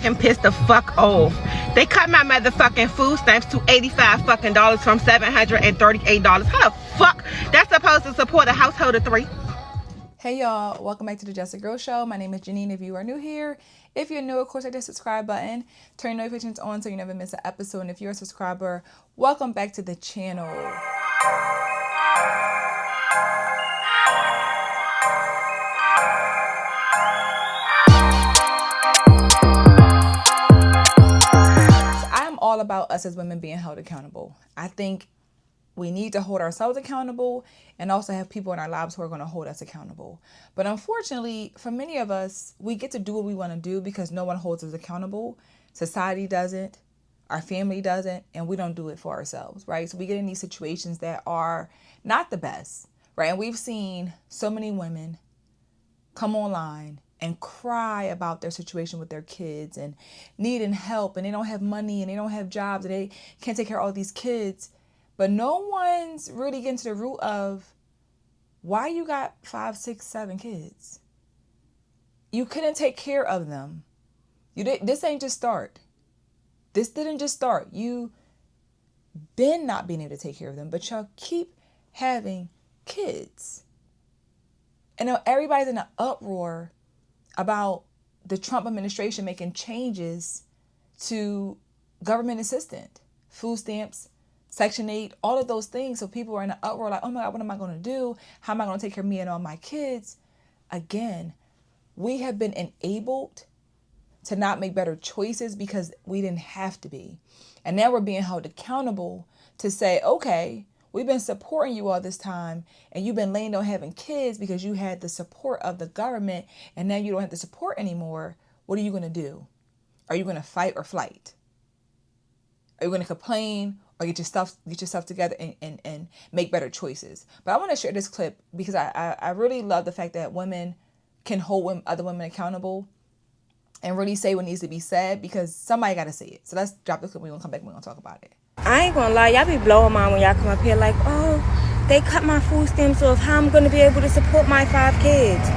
fucking pissed the fuck off. They cut my motherfucking food stamps to $85 fucking from $738. How the fuck that's supposed to support a household of 3? Hey y'all, welcome back to the Just a Girl Show. My name is Janine. If you are new here, if you're new, of course, hit the subscribe button, turn notifications on so you never miss an episode. And if you're a subscriber, welcome back to the channel. All about us as women being held accountable. I think we need to hold ourselves accountable and also have people in our lives who are going to hold us accountable. But unfortunately, for many of us, we get to do what we want to do because no one holds us accountable. Society doesn't, our family doesn't, and we don't do it for ourselves, right? So we get in these situations that are not the best, right? And we've seen so many women come online and cry about their situation with their kids and needing help, and they don't have money and they don't have jobs and they can't take care of all these kids. But no one's really getting to the root of why you got 5, 6, 7 kids. You couldn't take care of them. This ain't just start. This didn't just start. You been not being able to take care of them, but y'all keep having kids. And now everybody's in an uproar about the Trump administration making changes to government assistance, food stamps, Section 8, all of those things. So people are in an uproar like, oh my God, what am I going to do? How am I going to take care of me and all my kids? Again, we have been enabled to not make better choices because we didn't have to be. And now we're being held accountable to say, okay, we've been supporting you all this time and you've been laying down having kids because you had the support of the government and now you don't have the support anymore. What are you going to do? Are you going to fight or flight? Are you going to complain or get yourself together and make better choices? But I want to share this clip because I really love the fact that women can hold other women accountable and really say what needs to be said because somebody got to say it. So let's drop the clip. We're going to come back and we're going to talk about it. I ain't gonna lie, y'all be blowing mine when y'all come up here like, oh, they cut my food stamps off. How I'm gonna be able to support my 5 kids?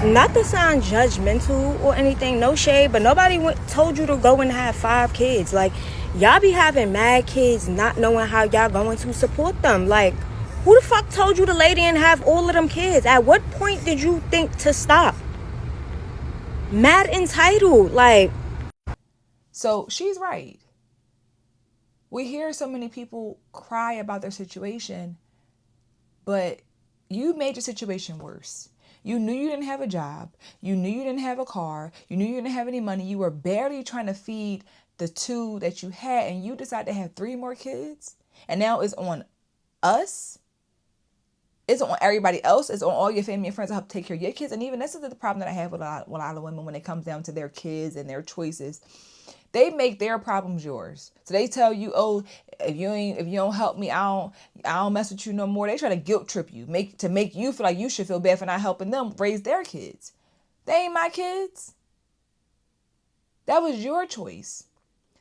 Not to sound judgmental or anything, no shade, but nobody told you to go and have 5 kids. Like, y'all be having mad kids, not knowing how y'all going to support them. Like, who the fuck told you to lay there and have all of them kids? At what point did you think to stop? Mad entitled, like. So she's right. We hear so many people cry about their situation, but you made your situation worse. You knew you didn't have a job. You knew you didn't have a car. You knew you didn't have any money. You were barely trying to feed the 2 that you had, and you decided to have 3 more kids. And now it's on us. It's on everybody else. It's on all your family and friends to help take care of your kids. And even this is the problem that I have with a lot of women when it comes down to their kids and their choices. They make their problems yours. So they tell you, oh, if you don't help me, I don't mess with you no more. They try to guilt trip you, to make you feel like you should feel bad for not helping them raise their kids. They ain't my kids. That was your choice.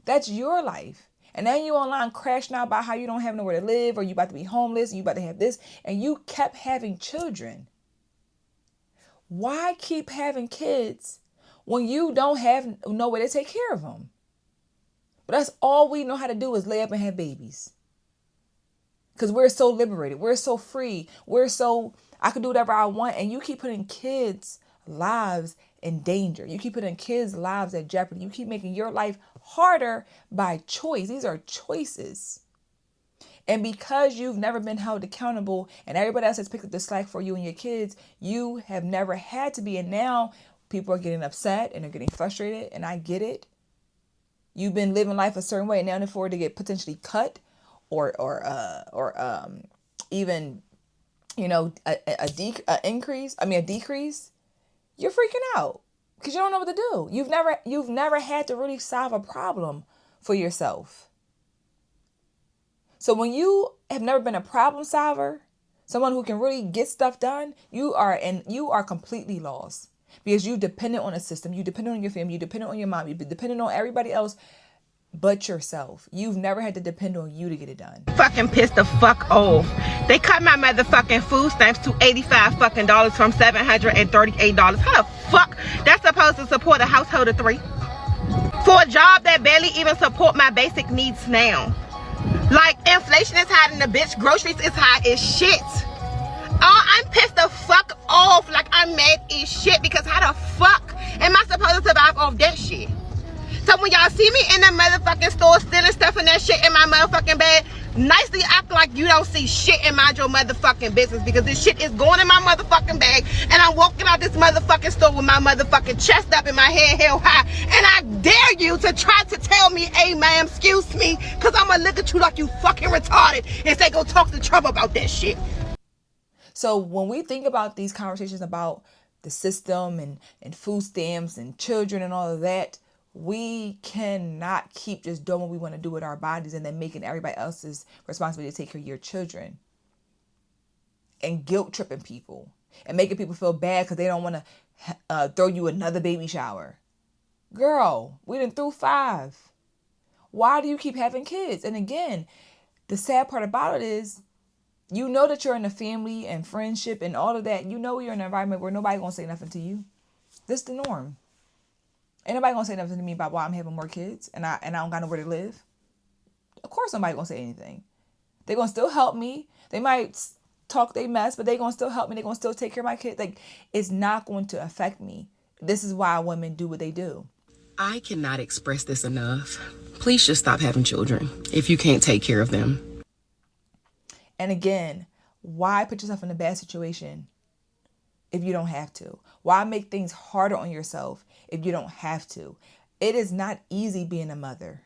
That's your life. And now you online crashing out about how you don't have nowhere to live, or you about to be homeless, and you about to have this, and you kept having children. Why keep having kids when you don't have no way to take care of them? But that's all we know how to do is lay up and have babies. Because we're so liberated. We're so free. I can do whatever I want. And you keep putting kids' lives in danger. You keep putting kids' lives at jeopardy. You keep making your life harder by choice. These are choices. And because you've never been held accountable and everybody else has picked up the slack for you and your kids, you have never had to be. And now people are getting upset and they're getting frustrated. And I get it. You've been living life a certain way, and now for it to get potentially cut, or even, a decrease. You're freaking out because you don't know what to do. You've never had to really solve a problem for yourself. So when you have never been a problem solver, someone who can really get stuff done, you are completely lost. Because you dependent on a system, you dependent on your family, you dependent on your mom, you dependent on everybody else but yourself. You've never had to depend on you to get it done. Fucking pissed the fuck off. They cut my motherfucking food stamps to $85 fucking from $738. How the fuck that's supposed to support a household of 3? for a job that barely even support my basic needs now. Like, inflation is high and the bitch groceries is high as shit. Oh, I'm pissed the fuck off. Like, I'm mad as shit because how the fuck am I supposed to survive off that shit? So when y'all see me in the motherfucking store stealing stuff and that shit in my motherfucking bag, nicely act like you don't see shit and mind your motherfucking business, because this shit is going in my motherfucking bag and I'm walking out this motherfucking store with my motherfucking chest up and my head held high, and I dare you to try to tell me, hey ma'am, excuse me, because I'm gonna look at you like you fucking retarded and say go talk to Trump about that shit. So when we think about these conversations about the system and food stamps and children and all of that, we cannot keep just doing what we want to do with our bodies and then making everybody else's responsibility to take care of your children and guilt tripping people and making people feel bad because they don't want to throw you another baby shower. Girl, we done threw 5. Why do you keep having kids? And again, the sad part about it is, you know that you're in a family and friendship and all of that. You know you're in an environment where nobody gonna say nothing to you. This is the norm. Ain't nobody gonna say nothing to me about why I'm having more kids and I don't got nowhere to live. Of course nobody gonna say anything. They gonna still help me. They might talk they mess, but they gonna still help me. They gonna still take care of my kids. Like, it's not going to affect me. This is why women do what they do. I cannot express this enough. Please just stop having children if you can't take care of them. And again, why put yourself in a bad situation if you don't have to? Why make things harder on yourself if you don't have to? It is not easy being a mother.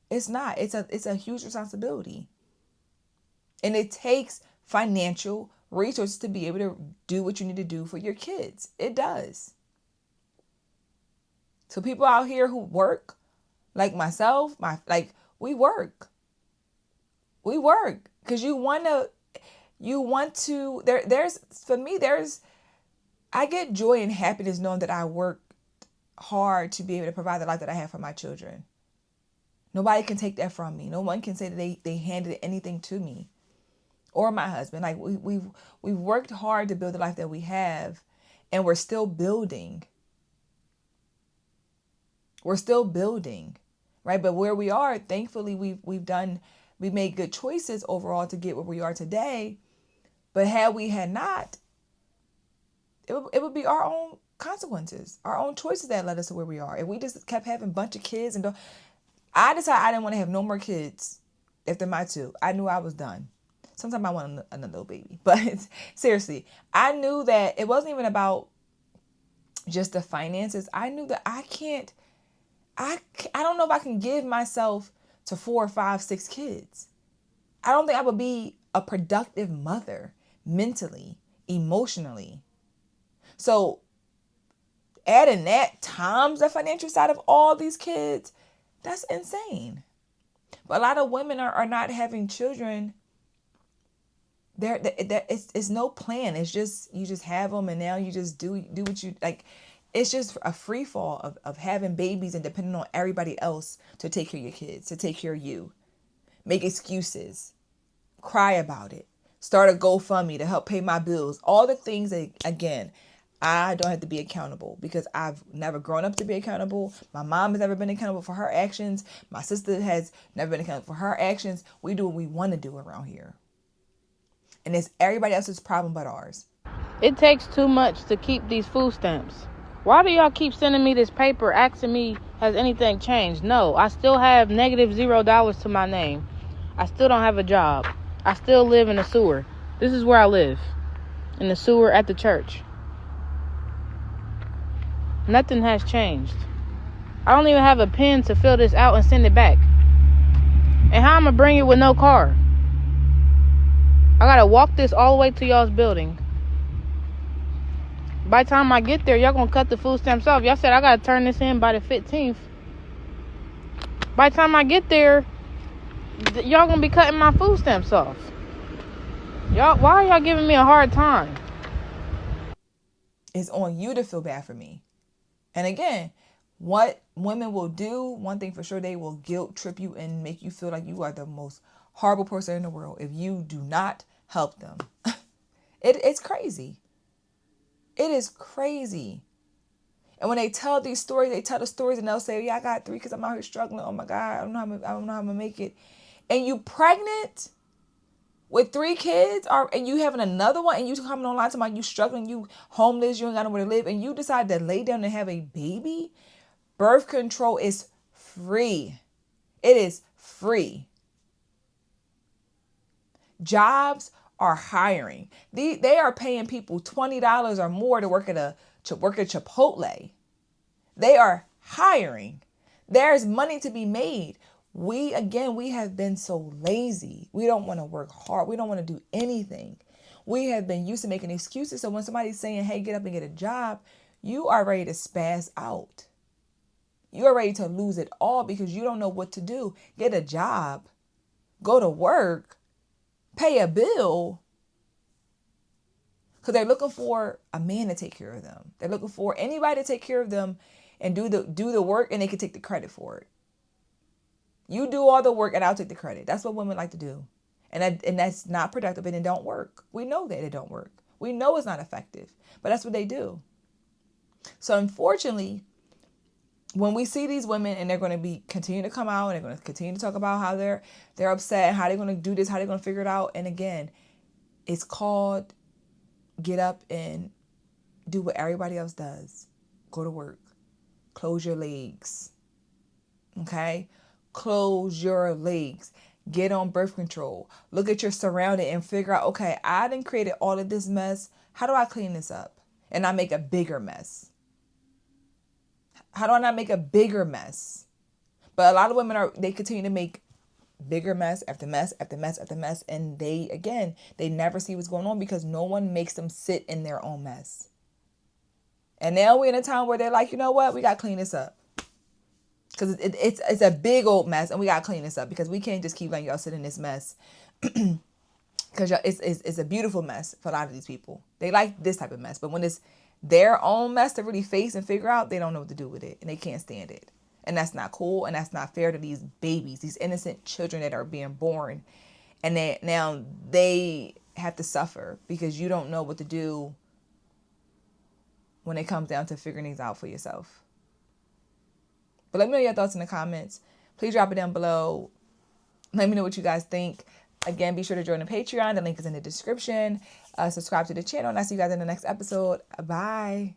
It's not. It's a huge responsibility. And it takes financial resources to be able to do what you need to do for your kids. It does. So people out here who work, like myself, we work. We work because you want to, I get joy and happiness knowing that I work hard to be able to provide the life that I have for my children. Nobody can take that from me. No one can say that they handed anything to me or my husband. Like we've worked hard to build the life that we have, and we're still building. We're still building, right? But where we are, thankfully, we made good choices overall to get where we are today. But had we had not, it would be our own consequences, our own choices that led us to where we are. If we just kept having a bunch of kids I decided I didn't want to have no more kids after my 2. I knew I was done. Sometimes I want another little baby. But seriously, I knew that it wasn't even about just the finances. I knew that I don't know if I can give myself to 4, 5, 6 kids. I don't think I would be a productive mother mentally, emotionally. So adding that times the financial side of all these kids, that's insane. But a lot of women are not having children. It's no plan. It's just, you just have them and now you just do what you like. It's just a free fall of having babies and depending on everybody else to take care of your kids, to take care of you. Make excuses. Cry about it. Start a GoFundMe to help pay my bills. All the things that, again, I don't have to be accountable because I've never grown up to be accountable. My mom has never been accountable for her actions. My sister has never been accountable for her actions. We do what we want to do around here. And it's everybody else's problem but ours. It takes too much to keep these food stamps. Why do y'all keep sending me this paper asking me, has anything changed? No, I still have -$0 to my name. I still don't have a job. I still live in the sewer. This is where I live. In the sewer at the church. Nothing has changed. I don't even have a pen to fill this out and send it back. And how I'm going to bring it with no car? I got to walk this all the way to y'all's building. By the time I get there, y'all gonna cut the food stamps off. Y'all said I gotta turn this in by the 15th. By the time I get there, y'all gonna be cutting my food stamps off. Y'all, why are y'all giving me a hard time? It's on you to feel bad for me. And again, what women will do, one thing for sure, they will guilt trip you and make you feel like you are the most horrible person in the world if you do not help them. It's crazy. It is crazy. And when they tell these stories, they tell the stories and they'll say, yeah, I got 3 kids. I'm out here struggling. Oh my God, I don't know how I'm gonna make it. And you pregnant with 3 kids, and you having another one, and you coming online talking about you struggling, you homeless, you ain't got nowhere to live, and you decide to lay down and have a baby. Birth control is free. It is free. Jobs are hiring. They are paying people $20 or more to work at Chipotle. They are hiring. There's money to be made. We have been so lazy. We don't want to work hard. We don't want to do anything. We have been used to making excuses. So when somebody's saying, hey, get up and get a job, you are ready to spaz out. You are ready to lose it all because you don't know what to do. Get a job, go to work, pay a bill. Because they're looking for a man to take care of them. They're looking for anybody to take care of them and do the work, and they can take the credit for it. You do all the work and I'll take the credit. That's what women like to do. And that's not productive and it don't work. We know that it don't work. We know it's not effective, but that's what they do. So unfortunately, when we see these women and they're going to continue to come out and they're going to continue to talk about how they're upset, how they're going to do this, how they're going to figure it out. And again, it's called get up and do what everybody else does. Go to work. Close your legs. Okay? Close your legs. Get on birth control. Look at your surrounding and figure out, okay, I done created all of this mess. How do I clean this up and not make a bigger mess? How do I not make a bigger mess? But a lot of women they continue to make bigger mess after mess after mess after mess. And they never see what's going on because no one makes them sit in their own mess. And now we're in a time where they're like, you know what? We got to clean this up. Because it's a big old mess and we got to clean this up because we can't just keep letting y'all sit in this mess. Because it's a beautiful mess for a lot of these people. They like this type of mess. But when it's their own mess to really face and figure out, they don't know what to do with it. And they can't stand it. And that's not cool. And that's not fair to these babies, these innocent children that are being born. And now they have to suffer because you don't know what to do when it comes down to figuring things out for yourself. But let me know your thoughts in the comments. Please drop it down below. Let me know what you guys think. Again, be sure to join the Patreon. The link is in the description. Subscribe to the channel. And I'll see you guys in the next episode. Bye.